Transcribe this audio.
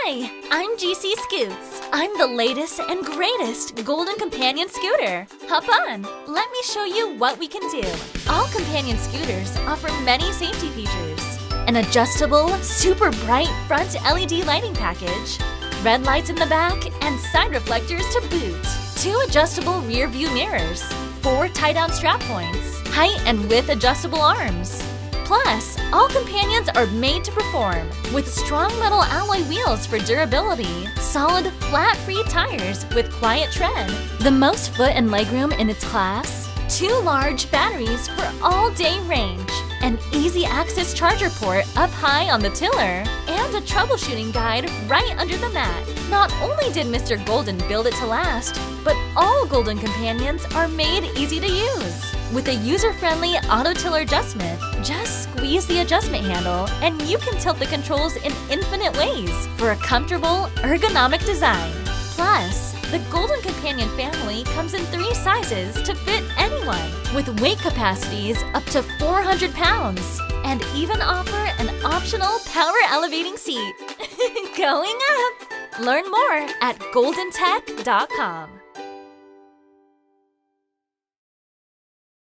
Hi, I'm GC Scoots. I'm the latest and greatest Golden Companion scooter. Hop on, let me show you what we can do. All Companion scooters offer many safety features. An adjustable, super bright front LED lighting package, red lights in the back, and side reflectors to boot. 2 adjustable rear view mirrors, 4 tie-down strap points, height and width adjustable arms. Plus, all Companions are made to perform with strong metal alloy wheels for durability, solid flat-free tires with quiet tread, the most foot and legroom in its class, 2 large batteries for all-day range, an easy-access charger port up high on the tiller, and a troubleshooting guide right under the mat. Not only did Mr. Golden build it to last, but all Golden Companions are made easy to use. With a user-friendly auto-tiller adjustment, just squeeze the adjustment handle and you can tilt the controls in infinite ways for a comfortable, ergonomic design. Plus, the Golden Companion family comes in 3 sizes to fit anyone, with weight capacities up to 400 pounds, and even offer an optional power elevating seat. Going up! Learn more at goldentech.com.